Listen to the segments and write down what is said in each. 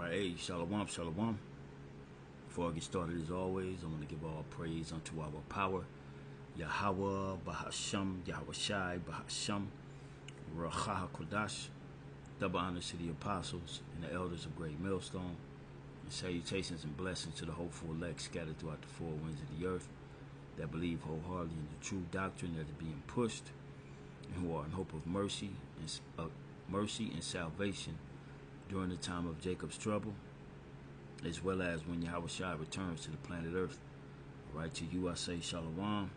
Alright, hey, shalom, shalom. Before I get started, as always, I want to give all praise unto our power, Yahweh, Bahasham, Yahweh Shai, Bahasham, Racha HaKodash. Double honors to the apostles and the elders of Great Millstone, and salutations and blessings to the hopeful elect scattered throughout the four winds of the earth that believe wholeheartedly in the true doctrine that is being pushed, and who are in hope of mercy and salvation during the time of Jacob's trouble, as well as when Yahweh Shai returns to the planet Earth. All right, to you I say shalom.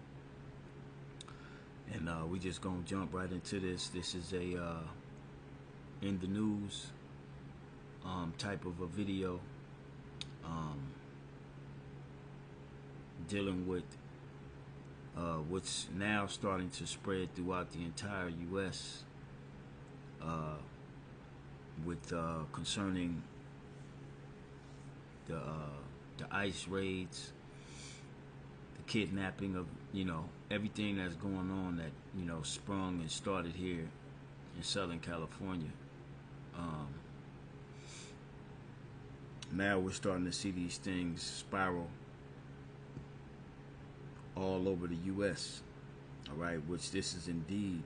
And we just gonna jump right into this. This is a in the news type of a video dealing with what's now starting to spread throughout the entire U.S. With concerning the ICE raids, the kidnapping of, everything that's going on that, sprung and started here in Southern California. Now we're starting to see these things spiral all over the U.S. All right, which this is indeed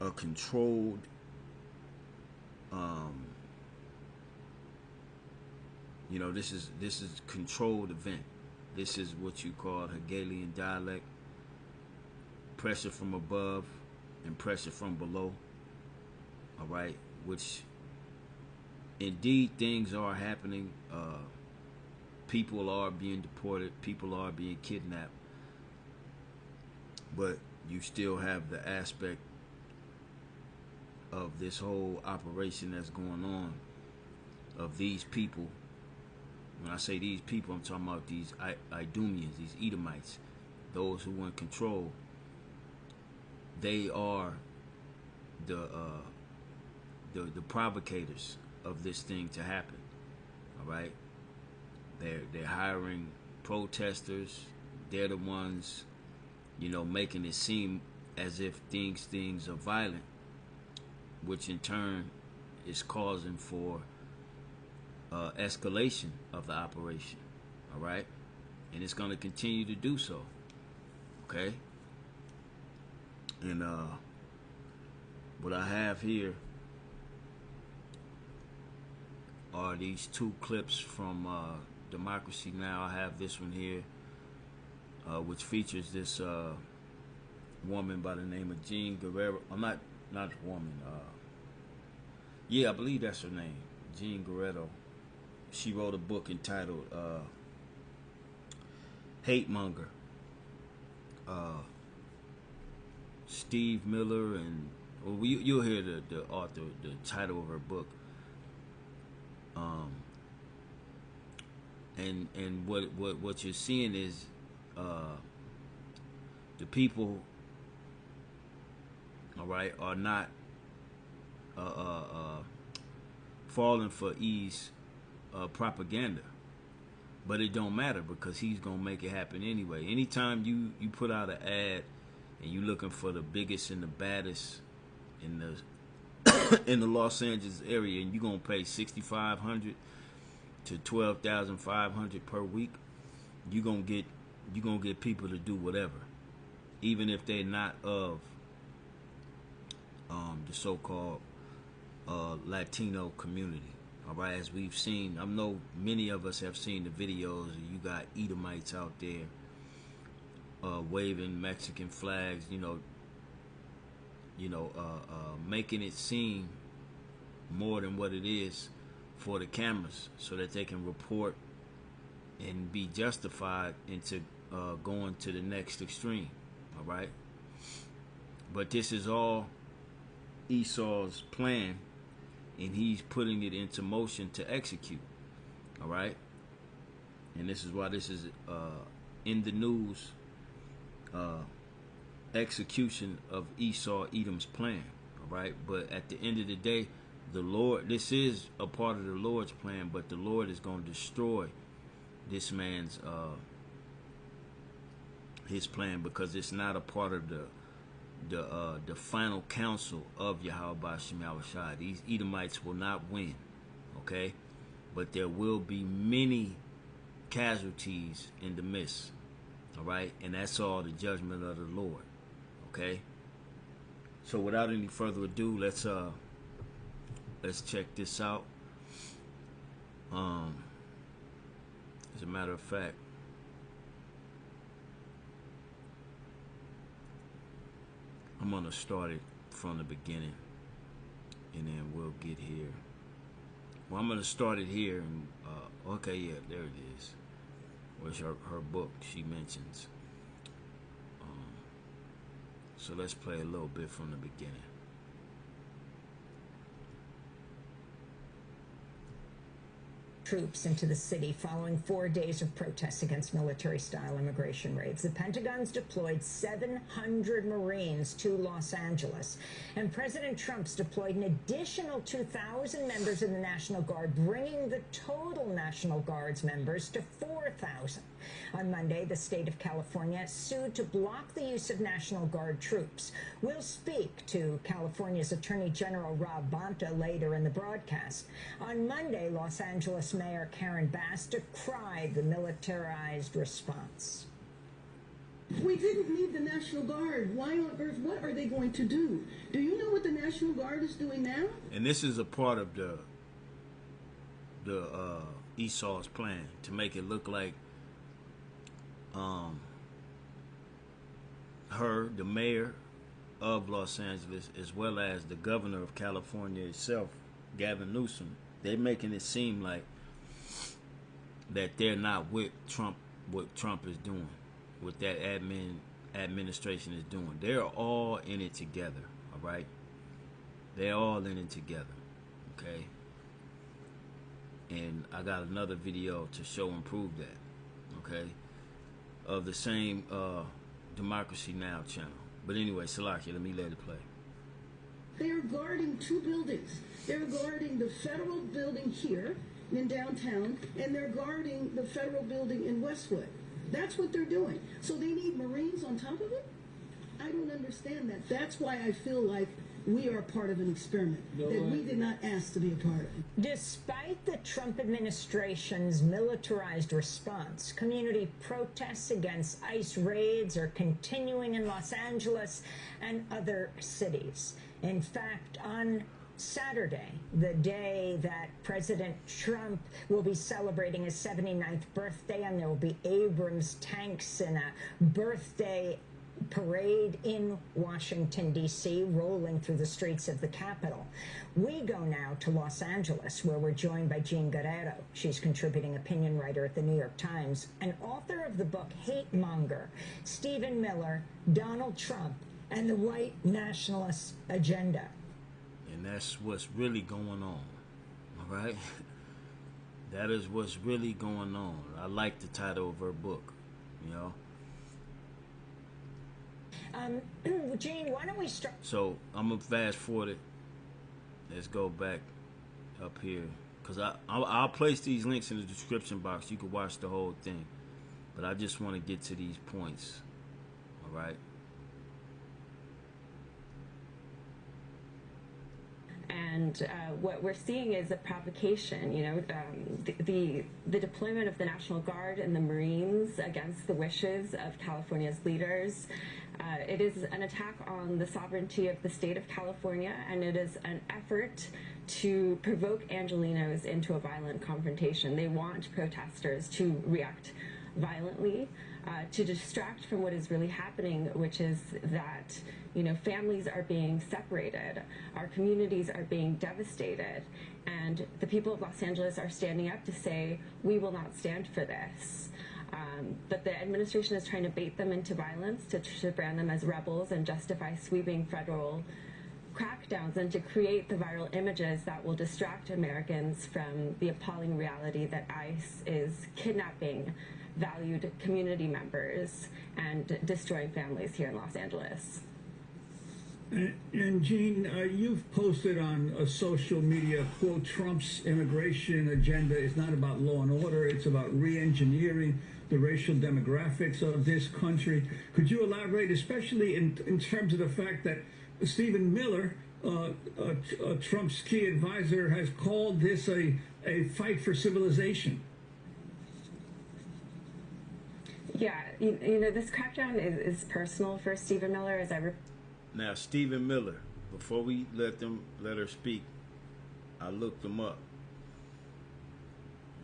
a controlled this is controlled event. This is what you call Hegelian dialect, pressure from above and pressure from below. All right, which indeed things are happening. People are being deported, people are being kidnapped, but you still have the aspect of this whole operation that's going on of these people. When I say these people, I'm talking about these Idumeans, these Edomites, those who want control. They are the provocators of this thing to happen. All right, they're hiring protesters. They're the ones, making it seem as if things are violent, which in turn is causing for escalation of the operation. All right, and it's going to continue to do so. Okay, and what I have here are these two clips from Democracy Now! I have this one here, which features this woman by the name of Jean Guerrero. I'm not a woman. Yeah, I believe that's her name, Jean Guerrero. She wrote a book entitled Hate Monger. Steve Miller, and you'll hear the author, the title of her book. And what you're seeing is the people, all right, are not falling for E's propaganda, but it don't matter because he's gonna make it happen anyway. Anytime you put out an ad and you looking for the biggest and the baddest in the in the Los Angeles area, and you're gonna pay $6,500 to $12,500 per week, you're gonna get people to do whatever, even if they're not of the so-called Latino community. All right, as we've seen, I know many of us have seen the videos. You got Edomites out there waving Mexican flags, making it seem more than what it is for the cameras, so that they can report and be justified into going to the next extreme. All right, but this is all Esau's plan, and he's putting it into motion to execute. All right, and this is why this is in the news. Execution of Esau Edom's plan. All right, but at the end of the day, the Lord, this is a part of the Lord's plan, but the Lord is going to destroy this man's his plan, because it's not a part of the final counsel of Yahweh Bashim Yahweh Shai. These Edomites will not win. Okay, but there will be many casualties in the midst. All right, and that's all the judgment of the Lord. Okay. So without any further ado, let's check this out. As a matter of fact, I'm gonna start it from the beginning, and then we'll get here. Well, I'm gonna start it here, and okay, yeah, there it is. Where's her book she mentions. So let's play a little bit from the beginning. Troops into the city following 4 days of protests against military-style immigration raids. The Pentagon's deployed 700 Marines to Los Angeles, and President Trump's deployed an additional 2,000 members of the National Guard, bringing the total National Guard's members to 4,000. On Monday, the state of California sued to block the use of National Guard troops. We'll speak to California's Attorney General Rob Bonta later in the broadcast. On Monday, Los Angeles Mayor Karen Bass decried the militarized response. We didn't need the National Guard. Why on earth? What are they going to do? Do you know what the National Guard is doing now? And this is a part of the Esau's plan to make it look like her, the mayor of Los Angeles, as well as the governor of California itself, Gavin Newsom, they're making it seem like that they're not with Trump, what Trump is doing, what that administration is doing. They're all in it together, all right? They're all in it together, okay? And I got another video to show and prove that, okay? Of the same Democracy Now! Channel. But anyway, Salakia, let me let it play. They are guarding two buildings. They're guarding the federal building here in downtown, and they're guarding the federal building in Westwood. That's what they're doing. So they need Marines on top of it? I don't understand that. That's why I feel like we are part of an experiment that we did not ask to be a part of. Despite the Trump administration's militarized response, community protests against ICE raids are continuing in Los Angeles and other cities. In fact, on Saturday, the day that President Trump will be celebrating his 79th birthday, and there will be Abrams tanks in a birthday parade in Washington, D.C., rolling through the streets of the Capitol. We go now to Los Angeles, where we're joined by Jean Guerrero. She's contributing opinion writer at the New York Times and author of the book Hate Monger, Stephen Miller, Donald Trump, and the White Nationalist Agenda. And that's what's really going on, all right? That is what's really going on. I like the title of her book, you know? Gene, why don't we start? So I'm gonna fast forward it. Let's go back up here, because I'll place these links in the description box. You can watch the whole thing, but I just want to get to these points. All right. And what we're seeing is a provocation, you know, the deployment of the National Guard and the Marines against the wishes of California's leaders. It is an attack on the sovereignty of the state of California, and it is an effort to provoke Angelenos into a violent confrontation. They want protesters to react violently, to distract from what is really happening, which is that, you know, families are being separated, our communities are being devastated, and the people of Los Angeles are standing up to say, we will not stand for this. But the administration is trying to bait them into violence, to brand them as rebels and justify sweeping federal crackdowns and to create the viral images that will distract Americans from the appalling reality that ICE is kidnapping valued community members and destroying families here in Los Angeles. And Jean, you've posted on social media, quote, Trump's immigration agenda is not about law and order, it's about re-engineering the racial demographics of this country. Could you elaborate, especially in terms of the fact that Stephen Miller Trump's key advisor has called this a fight for civilization. Yeah, you know, this crackdown is personal for Stephen Miller, as Now, Stephen Miller, before we let her speak, I looked him up.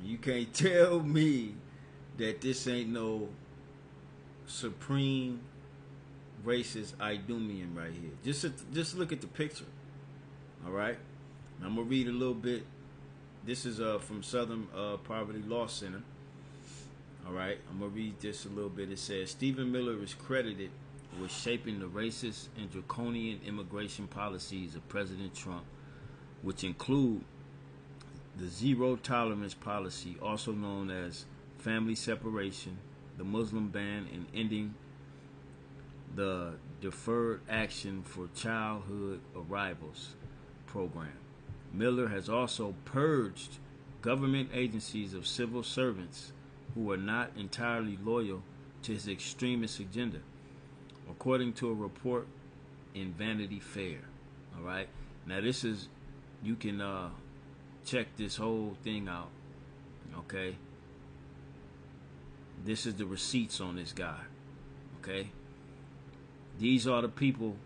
You can't tell me that this ain't no supreme racist Idumean right here. Just look at the picture. All right, I'm gonna read a little bit. This is from Southern Poverty Law Center. All right, I'm gonna read this a little bit. It says Stephen Miller is credited with shaping the racist and draconian immigration policies of President Trump, which include the zero tolerance policy, also known as family separation, the Muslim ban, and ending the Deferred Action for Childhood Arrivals program. Miller has also purged government agencies of civil servants who are not entirely loyal to his extremist agenda, according to a report in Vanity Fair. All right, now this is, you can check this whole thing out. Okay, this is the receipts on this guy. Okay, these are the people.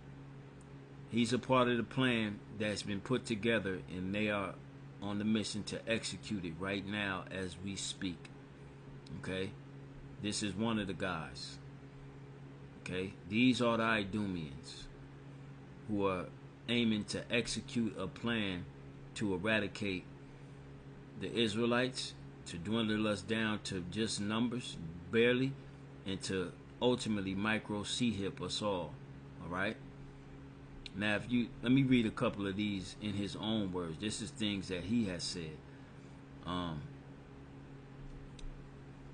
He's a part of the plan that's been put together, and they are on the mission to execute it right now as we speak. Okay, this is one of the guys. Okay, these are the Idumeans who are aiming to execute a plan to eradicate the Israelites, to dwindle us down to just numbers, barely, and to ultimately micro-C-hip us all. All right. Now, let me read a couple of these in his own words. This is things that he has said.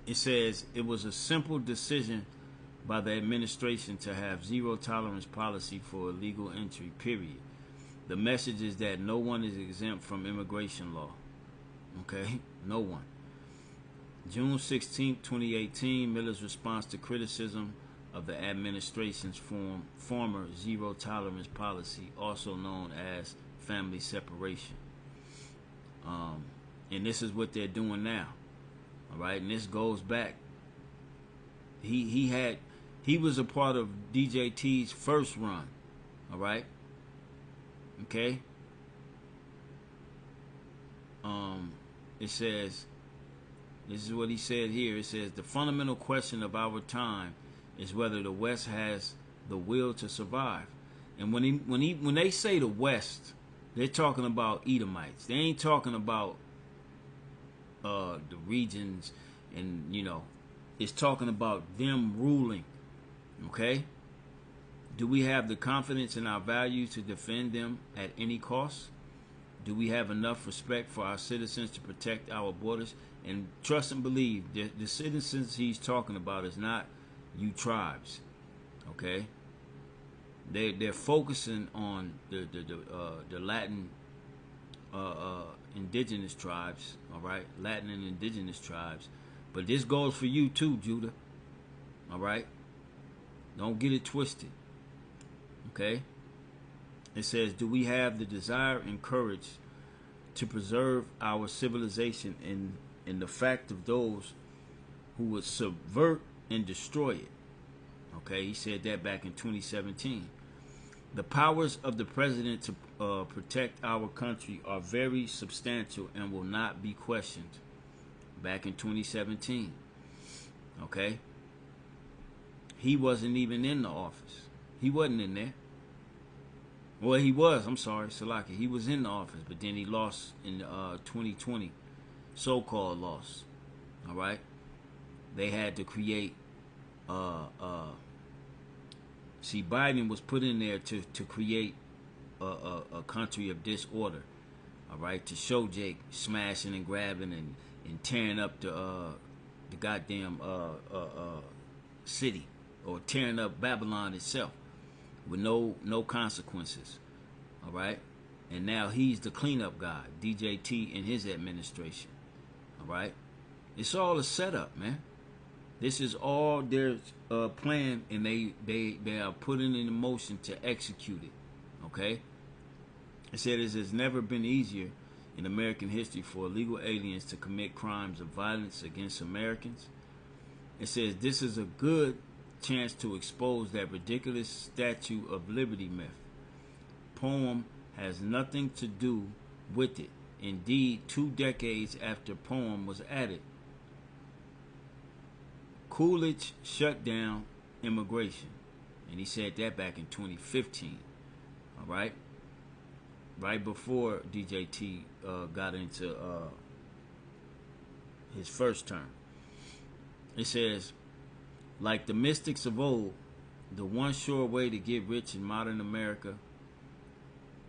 It says it was a simple decision by the administration to have zero tolerance policy for illegal entry, period. The message is that no one is exempt from immigration law. Okay? No one. June 16, 2018, Miller's response to criticism of the administration's former zero tolerance policy, also known as family separation. And this is what they're doing now. All right, and this goes back. He was a part of DJT's first run. All right. Okay. It says, this is what he said here. It says the fundamental question of our time is whether the West has the will to survive. And when they say the West, they're talking about Edomites. They ain't talking about the regions, and it's talking about them ruling. Okay? Do we have the confidence in our values to defend them at any cost? Do we have enough respect for our citizens to protect our borders? And trust and believe, the citizens he's talking about is not you tribes. Okay? They're focusing on the Latin indigenous tribes, all right? Latin and indigenous tribes. But this goes for you too, Judah. All right? Don't get it twisted. Okay? It says, do we have the desire and courage to preserve our civilization in the fact of those who would subvert and destroy it? Okay, he said that back in 2017. The powers of the president to protect our country are very substantial and will not be questioned. Back in 2017. Okay? He wasn't even in the office. He wasn't in there. Well, he was. I'm sorry, Salaki. He was in the office, but then he lost in 2020. So-called loss. All right? They had to create... See, Biden was put in there to create a country of disorder. All right? To show Jake smashing and grabbing and tearing up the goddamn city, or tearing up Babylon itself with no consequences. All right? And now he's the cleanup guy, DJT and his administration. All right? It's all a setup, man. This is all their plan, and they are putting it in motion to execute it. Okay? It said it has never been easier in American history for illegal aliens to commit crimes of violence against Americans. It says this is a good chance to expose that ridiculous Statue of Liberty myth. Poem has nothing to do with it. Indeed, 2 decades after poem was added, Coolidge shut down immigration. And he said that back in 2015. All right? Right before DJT got into his first term. It says, like the mystics of old, the one sure way to get rich in modern America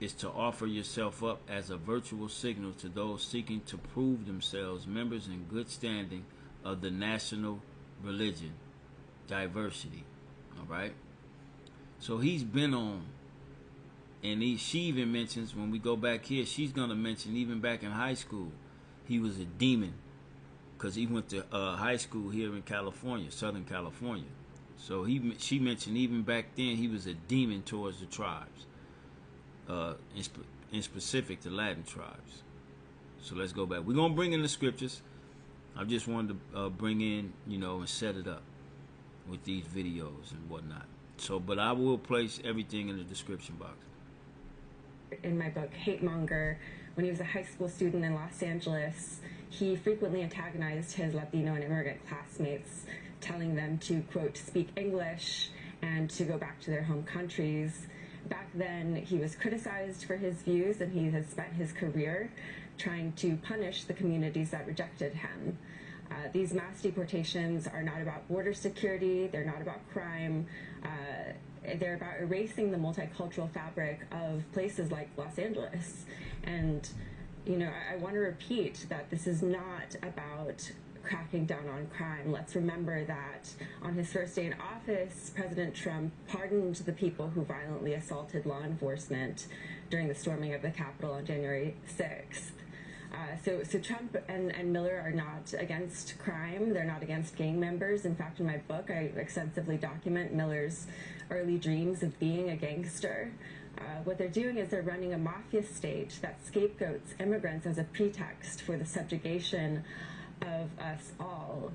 is to offer yourself up as a virtual signal to those seeking to prove themselves members in good standing of the national religion, diversity. All right? So he's been on, and she even mentions, when we go back here, she's going to mention even back in high school, he was a demon because he went to high school here in California, Southern California. So she mentioned even back then he was a demon towards the tribes, in specific the Latin tribes. So let's go back. We're going to bring in the scriptures. I just wanted to bring in, and set it up with these videos and whatnot. So, but I will place everything in the description box. In my book, Hate Monger, when he was a high school student in Los Angeles, he frequently antagonized his Latino and immigrant classmates, telling them to, quote, speak English and to go back to their home countries. Back then, he was criticized for his views, and he has spent his career trying to punish the communities that rejected him. These mass deportations are not about border security, they're not about crime, they're about erasing the multicultural fabric of places like Los Angeles. And, I want to repeat that this is not about cracking down on crime. Let's remember that on his first day in office, President Trump pardoned the people who violently assaulted law enforcement during the storming of the Capitol on January 6th. So Trump and Miller are not against crime. They're not against gang members. In fact, in my book, I extensively document Miller's early dreams of being a gangster. What they're doing is they're running a mafia state that scapegoats immigrants as a pretext for the subjugation of us all.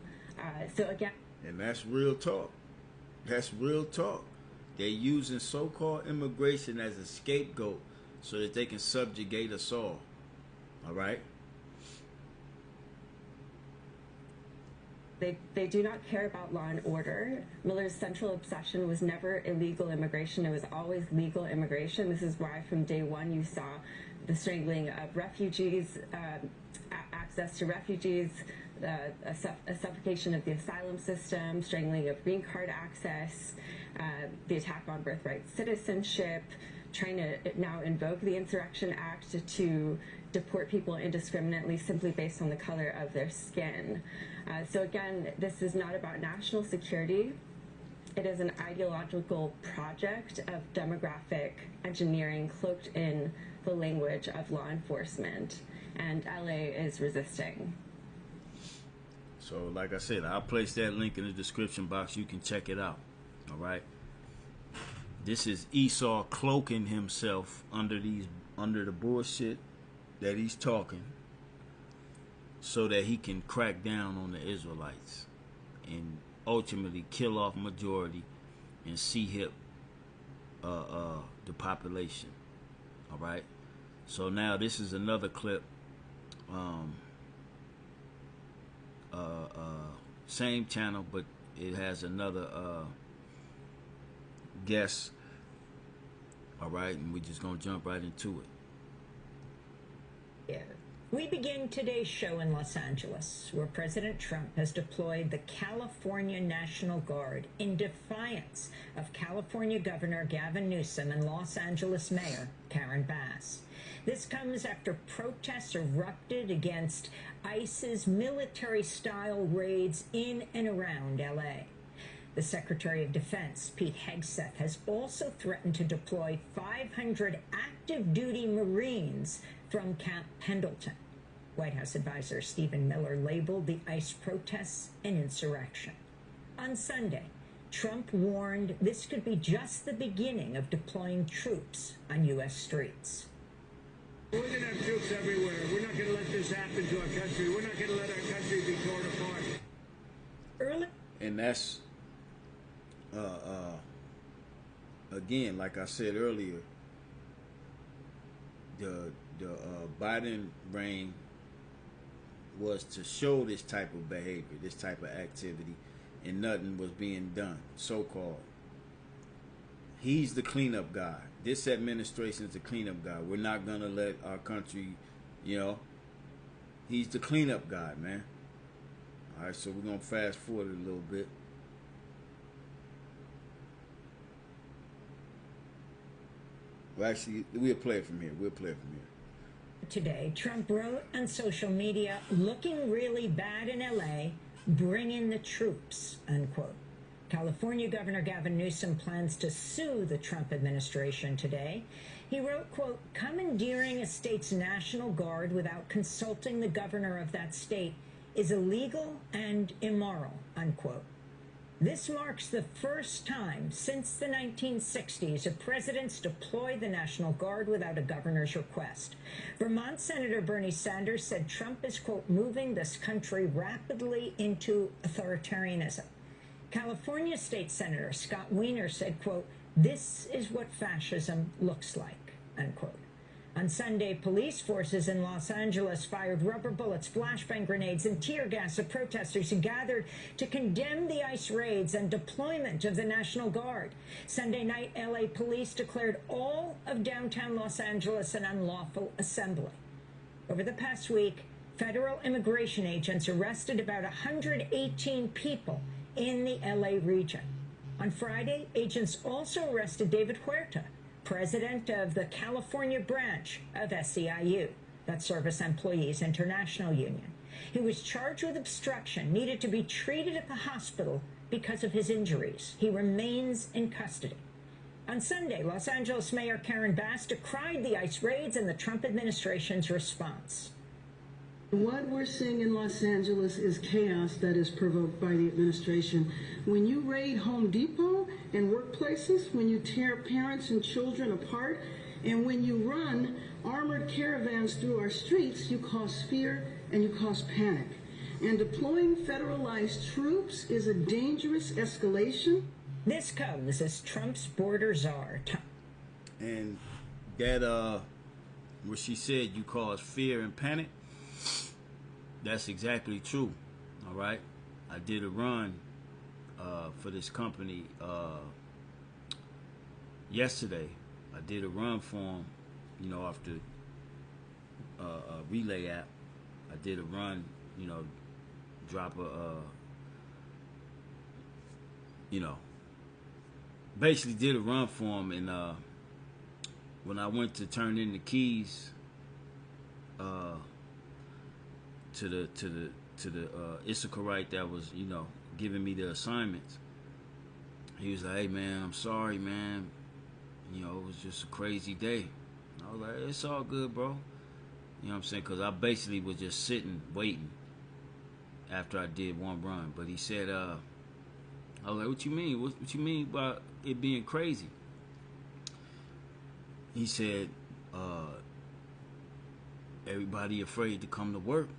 So again... And that's real talk. That's real talk. They're using so-called immigration as a scapegoat so that they can subjugate us all. All right? They do not care about law and order. Miller's central obsession was never illegal immigration. It was always legal immigration. This is why from day one you saw the strangling of refugees, access to refugees, a suffocation of the asylum system, strangling of green card access, the attack on birthright citizenship, trying to now invoke the Insurrection Act to deport people indiscriminately simply based on the color of their skin. So again, this is not about national security. It is an ideological project of demographic engineering cloaked in the language of law enforcement, and LA is resisting. So like I said, I'll place that link in the description box. You can check it out. All right. This is Esau cloaking himself under the bullshit that he's talking so that he can crack down on the Israelites and ultimately kill off majority and hip the population. All right. So now this is another clip. Same channel, but it has another guest. All right, and we're just gonna jump right into it. Yeah. We begin today's show in Los Angeles, where President Trump has deployed the California National Guard in defiance of California Governor Gavin Newsom and Los Angeles Mayor Karen Bass. This comes after protests erupted against ICE's military-style raids in and around L.A. The Secretary of Defense, Pete Hegseth, has also threatened to deploy 500 active-duty Marines from Camp Pendleton. White House advisor Stephen Miller labeled the ICE protests an insurrection. On Sunday, Trump warned this could be just the beginning of deploying troops on U.S. streets. We're going to have troops everywhere. We're not going to let this happen to our country. We're not going to let our country be torn apart. Early. And that's, again, like I said earlier, the Biden reign was to show this type of behavior, this type of activity, and nothing was being done, so-called. He's the cleanup guy. This administration is the cleanup guy. We're not going to let our country, he's the cleanup guy, man. All right, so we're going to fast forward a little bit. Well, actually, we'll play it from here. Today, Trump wrote on social media, looking really bad in LA, bring in the troops, unquote. California Governor Gavin Newsom plans to sue the Trump administration today. He wrote, quote, commandeering a state's National Guard without consulting the governor of that state is illegal and immoral, unquote. This marks the first time since the 1960s a president's deployed the National Guard without a governor's request. Vermont Senator Bernie Sanders said Trump is, quote, moving this country rapidly into authoritarianism. California State Senator Scott Wiener said, quote, this is what fascism looks like, unquote. On Sunday, police forces in Los Angeles fired rubber bullets, flashbang grenades, and tear gas at protesters who gathered to condemn the ICE raids and deployment of the National Guard. Sunday night, LA police declared all of downtown Los Angeles an unlawful assembly. Over the past week, federal immigration agents arrested about 118 people in the LA region. On Friday, agents also arrested David Huerta, president of the California branch of SEIU, that's Service Employees International Union. He was charged with obstruction, needed to be treated at the hospital because of his injuries. He remains in custody. On Sunday, Los Angeles Mayor Karen Bass decried the ICE raids and the Trump administration's response. What we're seeing in Los Angeles is chaos that is provoked by the administration. When you raid Home Depot and workplaces, when you tear parents and children apart, and when you run armored caravans through our streets, you cause fear and you cause panic. And deploying federalized troops is a dangerous escalation. This comes as Trump's border czar. And that, what she said, you cause fear and panic. That's exactly true. All right, I did a run for this company yesterday. I did a run for them, off the relay app. I did a run, drop basically did a run for them, and when I went to turn in the keys to the Issacharite that was, giving me the assignments, he was like, hey man, I'm sorry, man. It was just a crazy day. I was like, it's all good, bro. You know what I'm saying? Because I basically was just sitting, waiting after I did one run. But he said, I was like, what you mean? What you mean by it being crazy? He said, everybody afraid to come to work.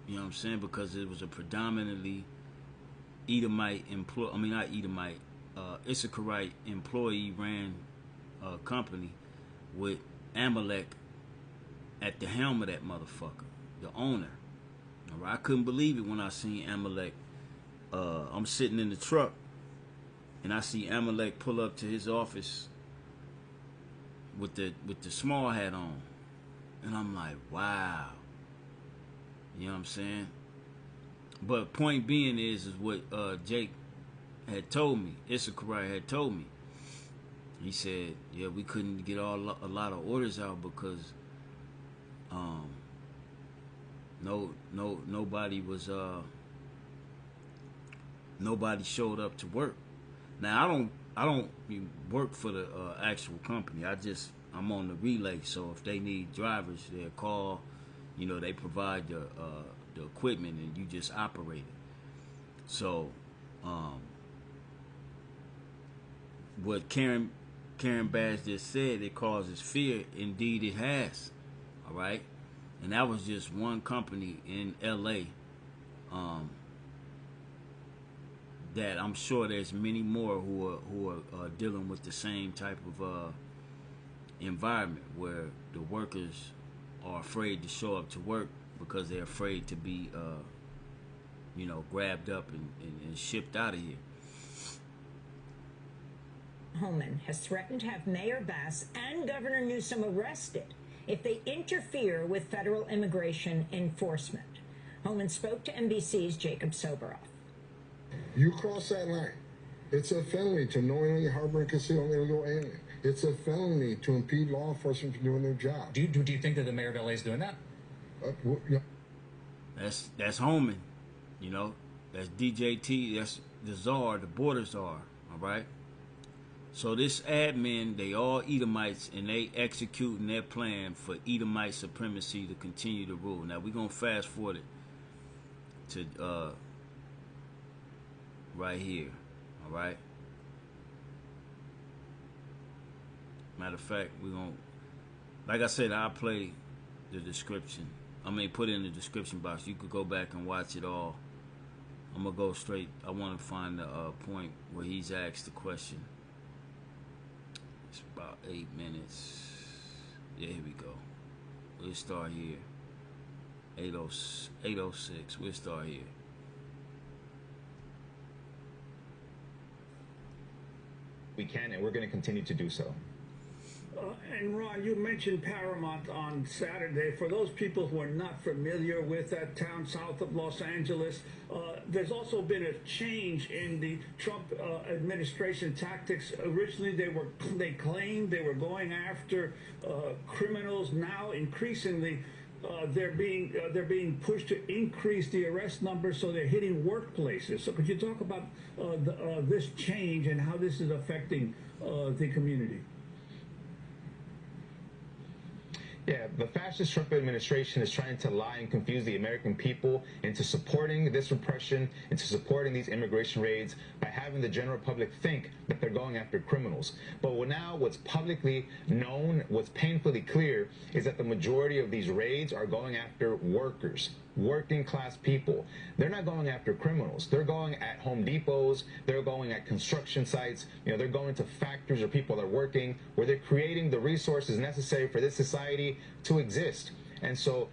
You know what I'm saying? Because it was a predominantly Edomite Issacharite employee ran company with Amalek at the helm of that motherfucker, the owner. All right, I couldn't believe it when I seen Amalek. I'm sitting in the truck and I see Amalek pull up to his office with the small hat on, and I'm like, wow. You know what I'm saying? But point being is what Jake had told me, Issacharite had told me. He said, yeah, we couldn't get a lot of orders out because nobody was nobody showed up to work. Now I don't work for the actual company. I'm on the relay, so if they need drivers, they'll call. They provide the equipment and you just operate it. So, what Karen Karen Bass just said, it causes fear. Indeed, it has. All right, and that was just one company in L.A. That I'm sure there's many more who are dealing with the same type of environment where the workers are afraid to show up to work because they're afraid to be, grabbed up and shipped out of here. Homan has threatened to have Mayor Bass and Governor Newsom arrested if they interfere with federal immigration enforcement. Homan spoke to NBC's Jacob Soboroff. You cross that line, it's a felony to knowingly harbor and conceal an illegal alien. It's a felony to impede law enforcement from doing their job. Do you think that the mayor of LA is doing that? Yeah. That's Homan, that's DJT, that's the czar, the border czar, all right? So this admin, they all Edomites, and they executing their plan for Edomite supremacy to continue to rule. Now we're gonna fast forward it to right here, all right? Matter of fact, we're gonna, like I said, I'll play the description. Put it in the description box. You could go back and watch it all. I'm gonna go straight. I want to find the point where he's asked the question. It's about 8 minutes. Yeah, here we go. We'll start here. 8:06. We'll start here. We can, and we're going to continue to do so. And Ron, you mentioned Paramount on Saturday. For those people who are not familiar with that town south of Los Angeles, there's also been a change in the Trump administration tactics. Originally, they claimed they were going after criminals. Now, increasingly, they're being pushed to increase the arrest numbers, so they're hitting workplaces. So, could you talk about this change and how this is affecting the community? Yeah, the fascist Trump administration is trying to lie and confuse the American people into supporting this repression, into supporting these immigration raids by having the general public think that they're going after criminals. But now what's publicly known, what's painfully clear, is that the majority of these raids are going after workers, working class people. They're not going after criminals. They're going at Home Depots. They're going at construction sites. They're going to factories where people are working, where they're creating the resources necessary for this society to exist. And so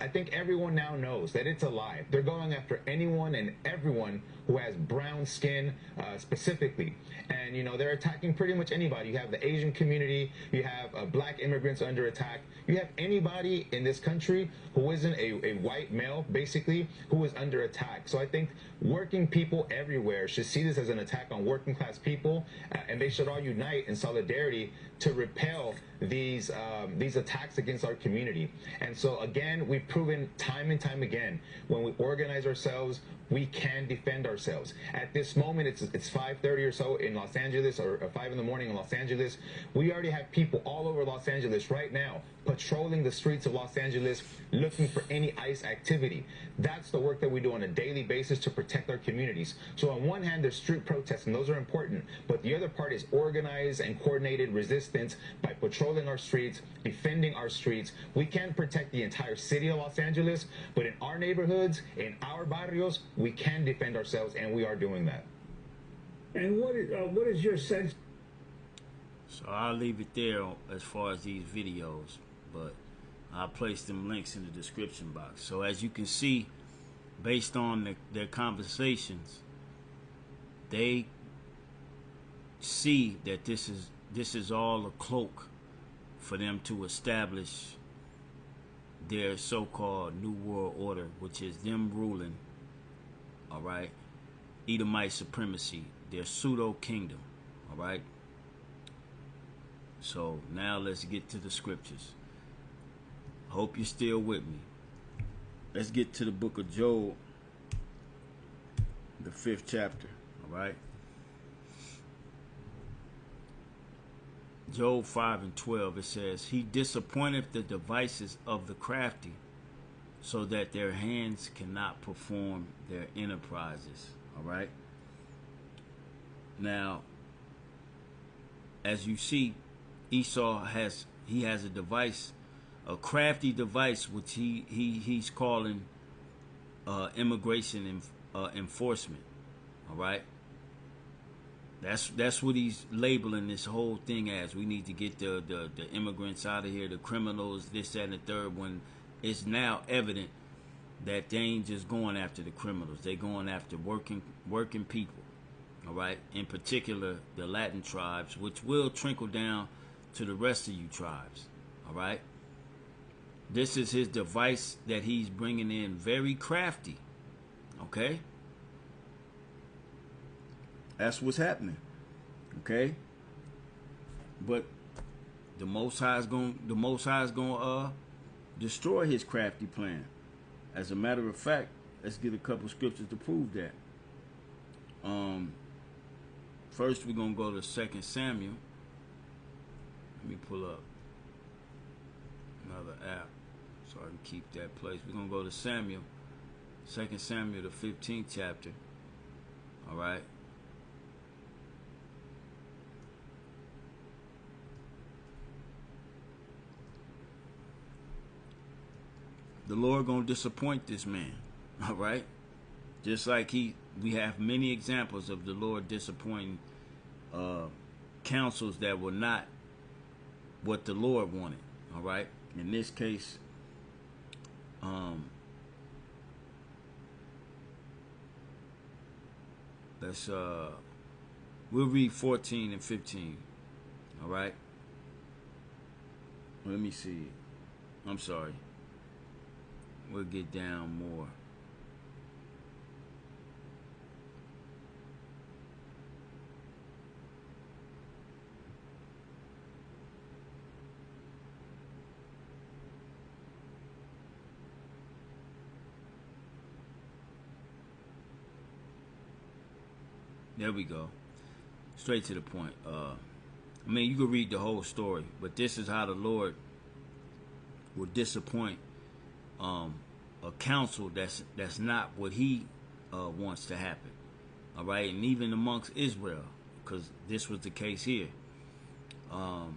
I think everyone now knows that it's a lie. They're going after anyone and everyone who has brown skin specifically. And, they're attacking pretty much anybody. You have the Asian community. You have black immigrants under attack. You have anybody in this country who isn't a white male, basically, who is under attack. So I think working people everywhere should see this as an attack on working class people, and they should all unite in solidarity to repel these attacks against our community. And so, again, we've proven time and time again, when we organize ourselves, we can defend ourselves. At this moment, it's 5:30 or so in Los Angeles, or 5 in the morning in Los Angeles. We already have people all over Los Angeles right now patrolling the streets of Los Angeles, looking for any ICE activity. That's the work that we do on a daily basis to protect our communities. So on one hand, there's street protests, and those are important, but the other part is organized and coordinated resistance by patrolling our streets, defending our streets. We can't protect the entire city of Los Angeles, but in our neighborhoods, in our barrios, we can defend ourselves, and we are doing that. And what is your sense? So I'll leave it there as far as these videos, but I'll place them links in the description box. So as you can see, based on their conversations, they see that this is all a cloak for them to establish their so-called New World Order, which is them ruling, all right, Edomite supremacy, their pseudo-kingdom, all right? So now let's get to the scriptures. Hope you're still with me. Let's get to the book of Job, the 5th chapter, all right? Job 5:12, it says, "He disappointeth the devices of the crafty, so that their hands cannot perform their enterprises." All right? Now, as you see, Esau has a device, a crafty device, which he's calling immigration enforcement. All right, that's what he's labeling this whole thing as. We need to get the immigrants out of here, the criminals, this, that, and the third. When it's now evident that they ain't just going after the criminals, they're going after working people. All right, in particular the Latin tribes, which will trickle down to the rest of you tribes. All right, this is his device that he's bringing in, very crafty. Okay, that's what's happening. Okay, but the Most High is going destroy his crafty plan. As a matter of fact, let's get a couple scriptures to prove that. First, we're going to go to 2 Samuel. Let me pull up another app so I can keep that place. We're going to go to Samuel, 2 Samuel, the 15th chapter. All right. The Lord going to disappoint this man. All right. Just like we have many examples of the Lord disappointing counsels that were not what the Lord wanted. All right. In this case, we'll read 14 and 15. All right. Let me see. I'm sorry. We'll get down more. There we go. Straight to the point. I mean, you can read the whole story, but this is how the Lord will disappoint a counsel that's not what he wants to happen. All right, and even amongst Israel, because this was the case here. 2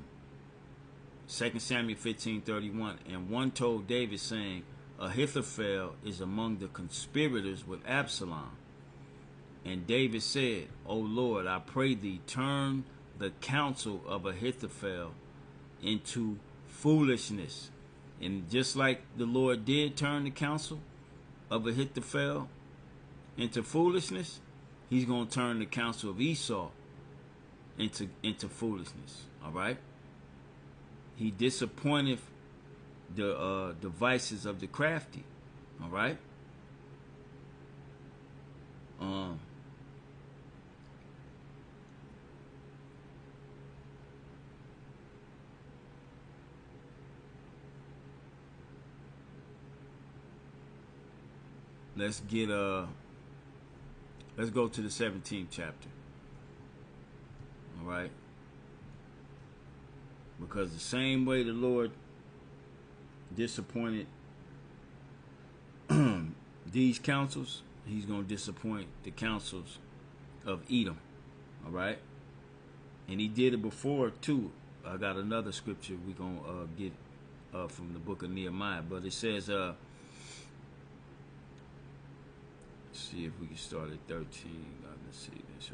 Samuel 15:31, and one told David, saying, Ahithophel is among the conspirators with Absalom. And David said, O Lord, I pray thee, turn the counsel of Ahithophel into foolishness. And just like the Lord did turn the counsel of Ahithophel into foolishness, he's going to turn the counsel of Esau into foolishness. All right? He disappointed the devices of the crafty. All right? Let's go to the 17th chapter. All right? Because the same way the Lord disappointed these counsels, he's going to disappoint the counsels of Edom. All right? And he did it before too. I got another scripture we're going to get from the book of Nehemiah, but it says see if we can start at 13. Let's see this.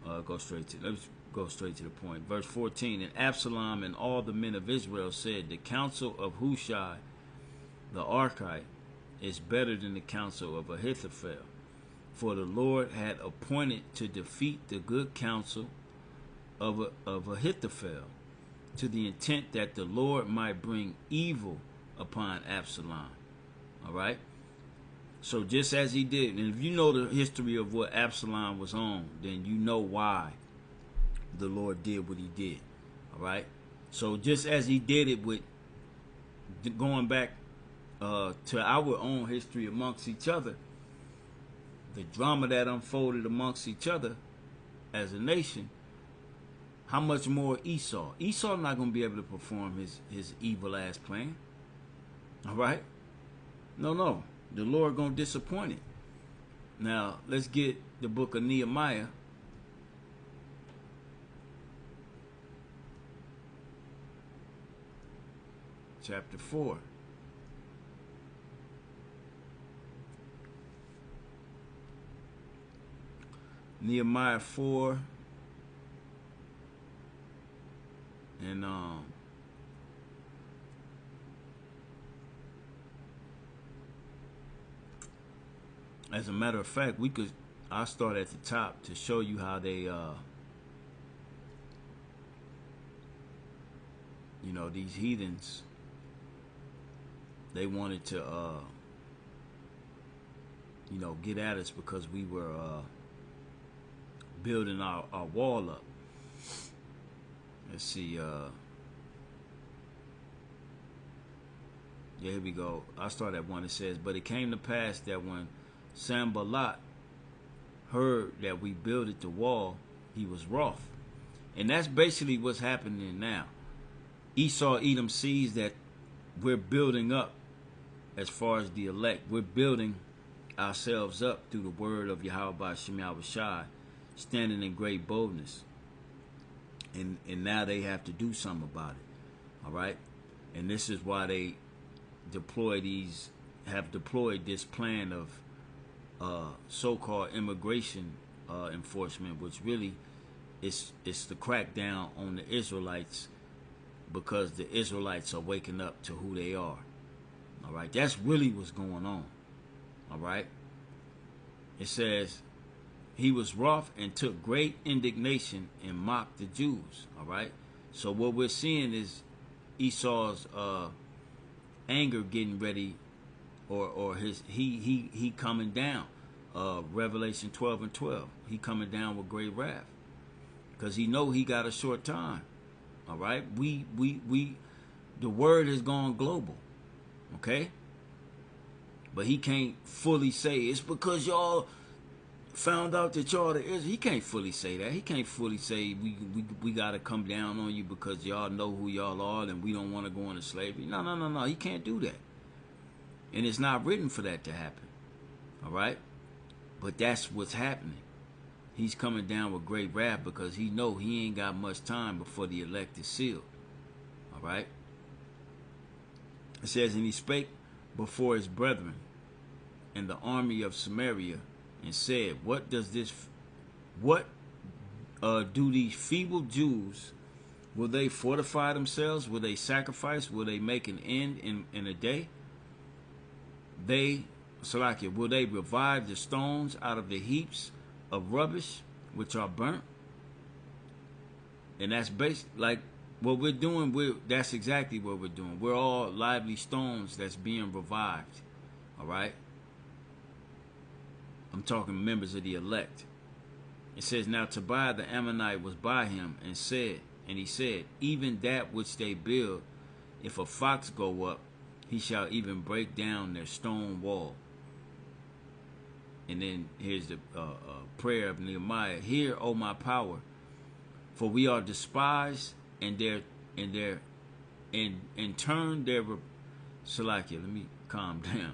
Let's go straight to the point. Verse 14. And Absalom and all the men of Israel said, the counsel of Hushai the Archite is better than the counsel of Ahithophel. For the Lord had appointed to defeat the good counsel of Ahithophel, to the intent that the Lord might bring evil upon Absalom. All right? So just as he did, and if you know the history of what Absalom was on, then you know why the Lord did what he did. All right? So just as he did it with going back to our own history amongst each other, the drama that unfolded amongst each other as a nation, how much more Esau? Esau not going to be able to perform his evil ass plan. All right? No. The Lord going to disappoint it. Now, let's get the book of Nehemiah. Chapter 4. Nehemiah 4. And as a matter of fact, I'll start at the top to show you how they you know, these heathens, they wanted to you know, get at us because we were building our wall up. Let's see, yeah, here we go. I'll start at 1. It says, but it came to pass that when Sanballat heard that we builded the wall, he was wroth. And that's basically what's happening now. Esau, Edom sees that we're building up as far as the elect. We're building ourselves up through the word of Yahweh Shem Yahushai, standing in great boldness. And now they have to do something about it. All right? And this is why they have deployed this plan of so-called immigration enforcement, which really is the crackdown on the Israelites, because the Israelites are waking up to who they are. All right? That's really what's going on. All right? It says, he was wroth and took great indignation and mocked the Jews. All right? So what we're seeing is Esau's anger getting ready, or he coming down. Revelation 12:12. He coming down with great wrath, because he know he got a short time. All right? The word has gone global. Okay? But he can't fully say it's because y'all found out that y'all the Israel. He can't fully say that. He can't fully say we got to come down on you because y'all know who y'all are and we don't want to go into slavery. No. He can't do that. And it's not written for that to happen. All right? But that's what's happening. He's coming down with great wrath because he know he ain't got much time before the elect is sealed. All right? It says, and he spake before his brethren and the army of Samaria, and said, what do these feeble Jews, will they fortify themselves? Will they sacrifice? Will they make an end in a day? Will they revive the stones out of the heaps of rubbish which are burnt? And that's like what we're doing. That's exactly what we're doing. We're all lively stones that's being revived. All right? I'm talking members of the elect. It says, now Tobiah the Ammonite was by him, and he said, even that which they build, if a fox go up, he shall even break down their stone wall. And then here's the prayer of Nehemiah. Hear, O my power, for we are despised, and turn their Salakia. Let me calm down.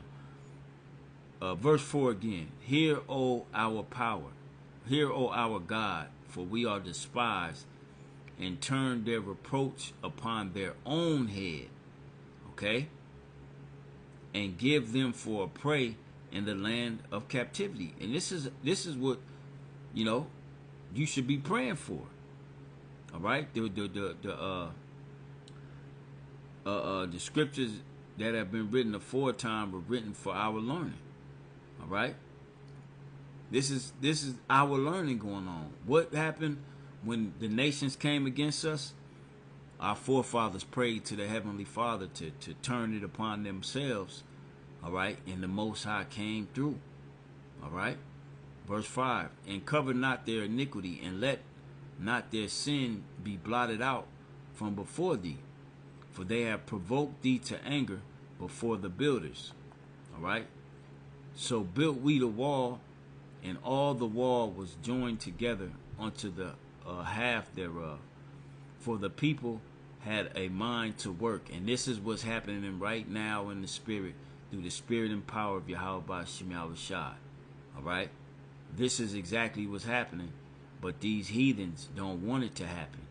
Verse 4 again. Hear, O our power. Hear, O our God, for we are despised, and turn their reproach upon their own head. Okay? And give them for a prey in the land of captivity. And this is what, you know, you should be praying for. All right? The scriptures that have been written aforetime were written for our learning. All right? This is our learning going on. What happened when the nations came against us? Our forefathers prayed to the Heavenly Father to turn it upon themselves. All right? And the Most High came through. All right? Verse 5. And cover not their iniquity, and let not their sin be blotted out from before thee. For they have provoked thee to anger before the builders. All right? So built we the wall, and all the wall was joined together unto the half thereof. For the people had a mind to work. And this is what's happening right now in the spirit, through the spirit and power of Yahweh Shem Yahushai. All right? This is exactly what's happening, but these heathens don't want it to happen.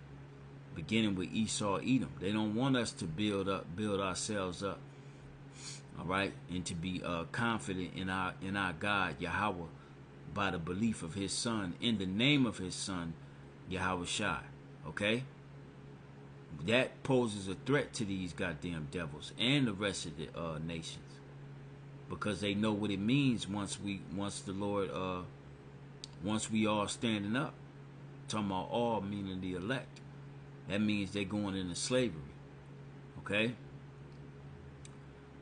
Beginning with Esau, Edom. They don't want us to build ourselves up. All right? And to be confident in our God, Yahweh, by the belief of his son, in the name of his son, Yahweh Shai. Okay? That poses a threat to these goddamn devils and the rest of the nations, because they know what it means once we all standing up. Talking about all meaning the elect. That means they're going into slavery. Okay?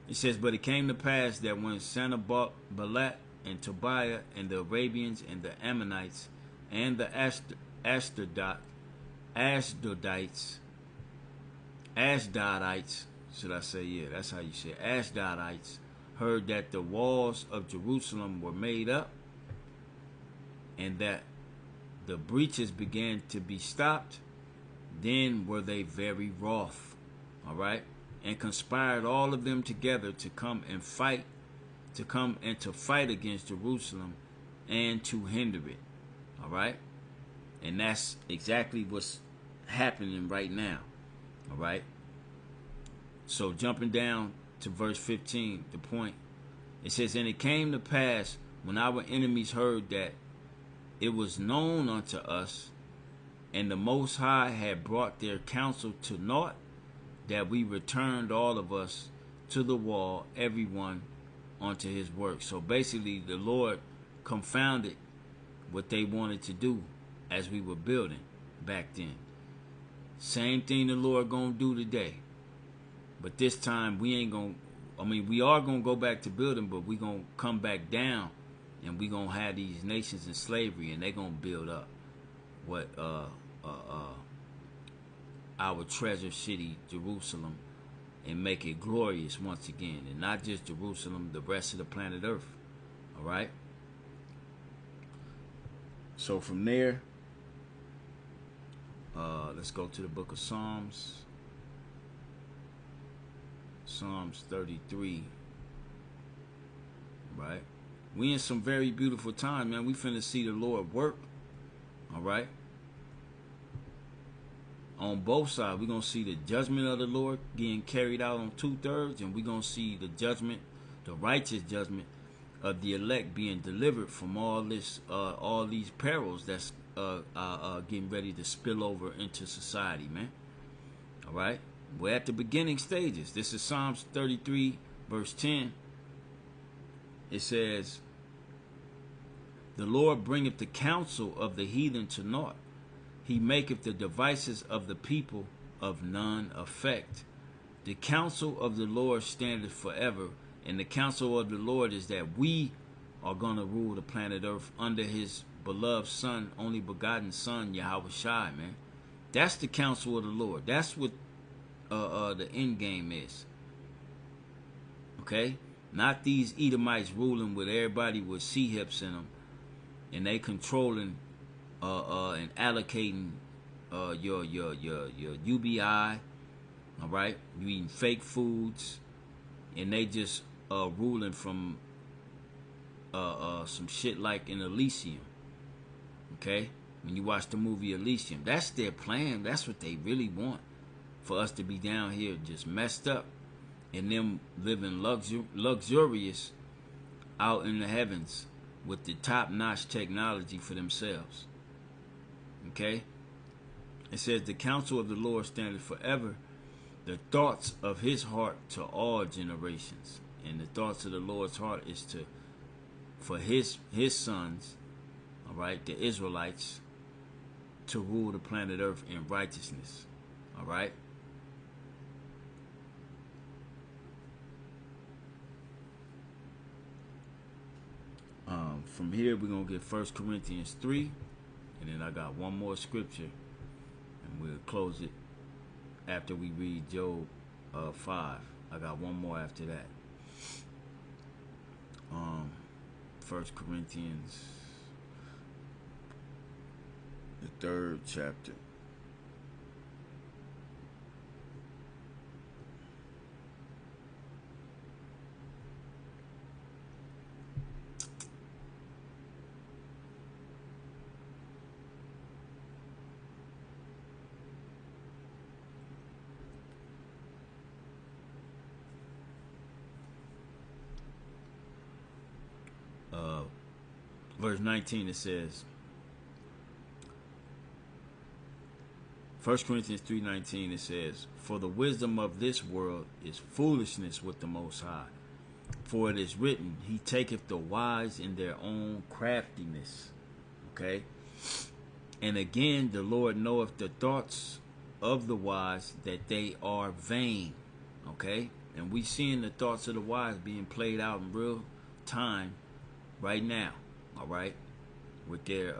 It says, but it came to pass that when Sanballat and Tobiah and the Arabians and the Ammonites and the Ashdodites, should I say, yeah, that's how you say it, Ashdodites, heard that the walls of Jerusalem were made up and that the breaches began to be stopped, then were they very wroth, all right, and conspired all of them together to come and fight against Jerusalem and to hinder it, all right. And that's exactly what's happening right now, all right. So jumping down to verse 15, the point, it says, and it came to pass when our enemies heard that it was known unto us, and the Most High had brought their counsel to naught, that we returned all of us to the wall, everyone onto his work. So basically, the Lord confounded what they wanted to do as we were building back then. Same thing the Lord gonna do today. But this time, we are gonna go back to building, but we gonna come back down, and we gonna have these nations in slavery, and they gonna build up what our treasure city, Jerusalem, and make it glorious once again. And not just Jerusalem, the rest of the planet Earth. All right? So from there, let's go to the book of Psalms. Psalms 33. Right? We in some very beautiful time, man. We finna see the Lord work. All right? On both sides, we're going to see the judgment of the Lord getting carried out on 2/3, and we're going to see the judgment, the righteous judgment of the elect being delivered from all these perils that's getting ready to spill over into society, man. All right? We're at the beginning stages. This is Psalms 33, verse 10. It says, the Lord bringeth the counsel of the heathen to naught. He maketh the devices of the people of none effect. The counsel of the Lord standeth forever, and the counsel of the Lord is that we are going to rule the planet Earth under his beloved son, only begotten son, Yahweh Shai, man. That's the counsel of the Lord. That's what the end game is. Okay? Not these Edomites ruling with everybody with C-hips in them, and they controlling and allocating your UBI, all right? You eating fake foods, and they just ruling from some shit like in Elysium, okay? When you watch the movie Elysium, that's their plan. That's what they really want, for us to be down here just messed up, and them living luxurious out in the heavens with the top-notch technology for themselves. Okay? It says, the counsel of the Lord standeth forever, the thoughts of his heart to all generations. And the thoughts of the Lord's heart is for his sons, all right, the Israelites, to rule the planet Earth in righteousness. All right? From here, we're going to get 1 Corinthians 3. And then I got one more scripture, and we'll close it after we read Job 5. I got one more after that. 1 Corinthians, the 3rd chapter. verse 19, it says, 1 Corinthians 3:19, it says, for the wisdom of this world is foolishness with the Most High. For it is written, he taketh the wise in their own craftiness. Okay? And again, the Lord knoweth the thoughts of the wise, that they are vain. Okay? And we seeing the thoughts of the wise being played out in real time right now. All right? With their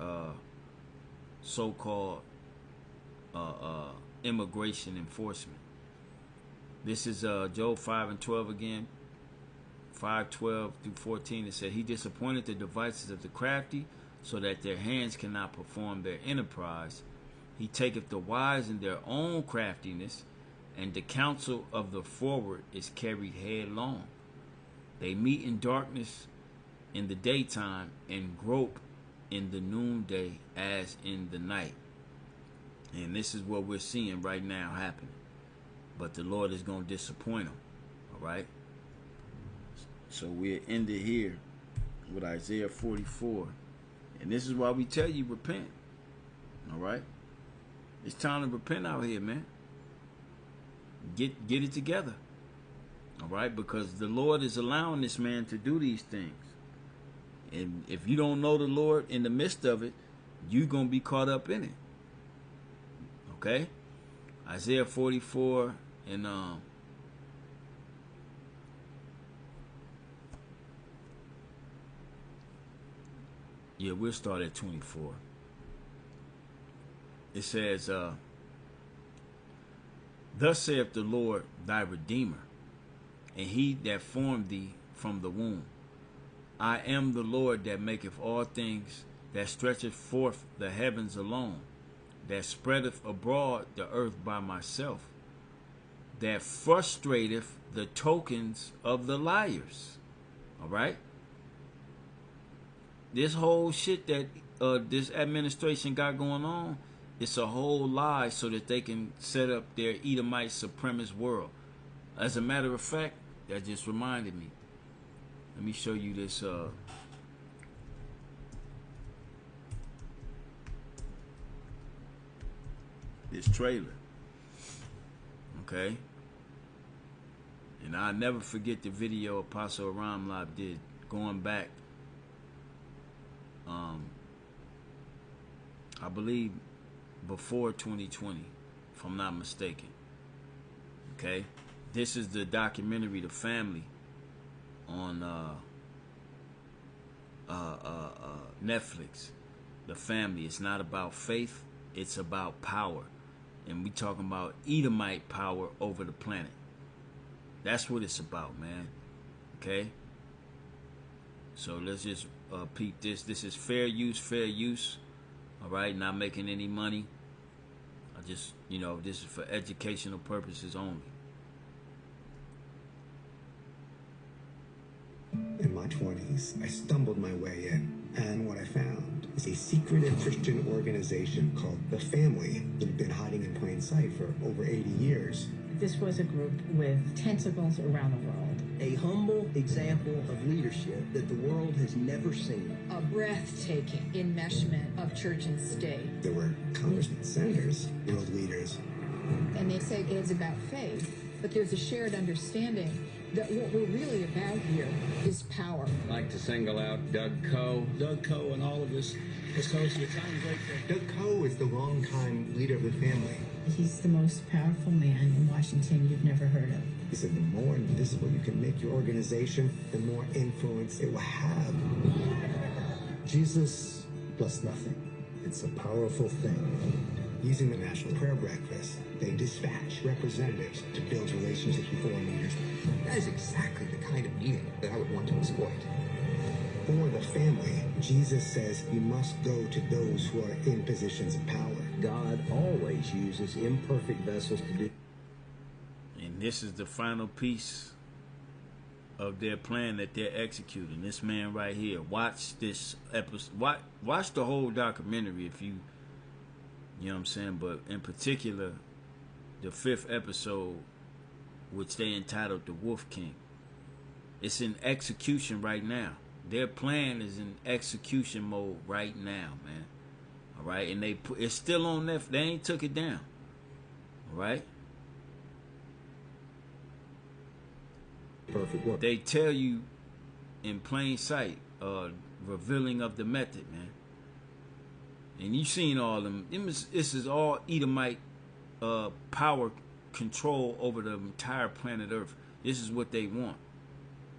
so-called immigration enforcement. This is Job 5:12 again. 5:12 through 14. It said, he disappointed the devices of the crafty, so that their hands cannot perform their enterprise. He taketh the wise in their own craftiness, and the counsel of the forward is carried headlong. They meet in darkness in the daytime, and grope in the noonday as in the night. And this is what we're seeing right now happening. But the Lord is going to disappoint them. All right? So we're ended here with Isaiah 44. And this is why we tell you repent. All right? It's time to repent out here, man. Get it together. All right? Because the Lord is allowing this man to do these things. And if you don't know the Lord in the midst of it, you're going to be caught up in it. Okay? Isaiah 44 and yeah, we'll start at 24. It says, thus saith the Lord thy Redeemer, and he that formed thee from the womb. I am the Lord that maketh all things, that stretcheth forth the heavens alone, that spreadeth abroad the earth by myself, that frustrateth the tokens of the liars. All right? This whole shit that this administration got going on, it's a whole lie so that they can set up their Edomite supremacist world. As a matter of fact, that just reminded me. Let me show you this this trailer. Okay? And I'll never forget the video Apostle Ramlab did going back, I believe before 2020, if I'm not mistaken. Okay? This is the documentary, The Family, on Netflix. The Family. It's not about faith, it's about power. And we talking about Edomite power over the planet. That's what it's about, man. Okay? So let's just peep this. This is fair use. All right? Not making any money. I just, this is for educational purposes only. In my 20s, I stumbled my way in, and what I found is a secretive Christian organization called The Family that had been hiding in plain sight for over 80 years. This was a group with tentacles around the world. A humble example of leadership that the world has never seen. A breathtaking enmeshment of church and state. There were congressmen, senators, world leaders. And they say it's about faith, but there's a shared understanding that what we're really about here is power. I'd like to single out Doug Coe. Doug Coe and all of us as hosts of the Italian Great Fair. Doug Coe is the longtime leader of The Family. He's the most powerful man in Washington you've never heard of. He said the more invisible you can make your organization, the more influence it will have. Jesus plus nothing. It's a powerful thing. Using the National Prayer Breakfast, they dispatch representatives to build relationships with foreign leaders. That is exactly the kind of meeting that I would want to exploit. For the family, Jesus says you must go to those who are in positions of power. God always uses imperfect vessels to do. And this is the final piece of their plan that they're executing. This man right here. Watch this episode. Watch the whole documentary if you know what I'm saying. But in particular, the 5th episode, which they entitled The Wolf King. It's in execution right now. Their plan is in execution mode right now, man. All right, and it's still on there. They ain't took it down. All right. Perfect work. They tell you in plain sight, revealing of the method, man. And you seen all them. This is all Edomite power control over the entire planet Earth. This is what they want.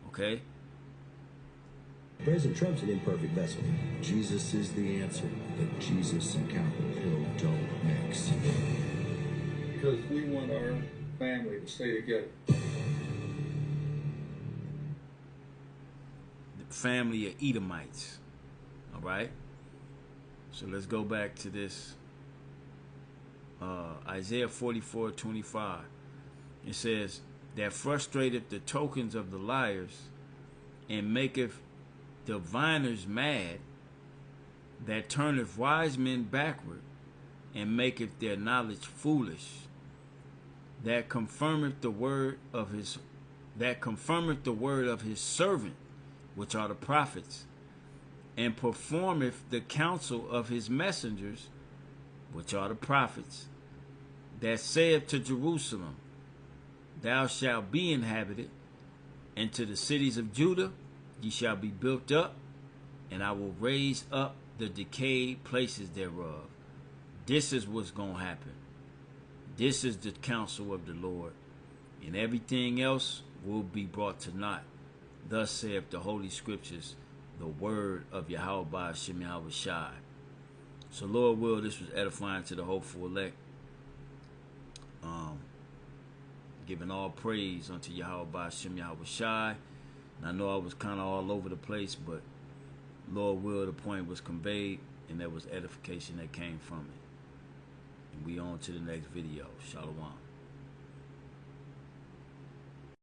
Okay. President Trump's an imperfect vessel. Jesus is the answer, but Jesus and Capitol Hill don't mix. Because we want our family to stay together. The family of Edomites. All right. So let's go back to this. Isaiah 44:25. It says, that frustrateth the tokens of the liars, and maketh diviners mad, that turneth wise men backward, and maketh their knowledge foolish, that confirmeth the word of his servant, which are the prophets, and performeth the counsel of his messengers, which are the prophets, that saith to Jerusalem, thou shalt be inhabited, and to the cities of Judah ye shall be built up, and I will raise up the decayed places thereof. This is what's going to happen. This is the counsel of the Lord, and everything else will be brought to naught. Thus saith the Holy Scriptures, the word of Yahweh Ba'ashem Yahweh Shai. So Lord will, this was edifying to the hopeful elect. Giving all praise unto Yahweh Ba'ashem Yahweh Shai. And I know I was kind of all over the place, but Lord will, the point was conveyed, and there was edification that came from it. And we on to the next video. Shalom.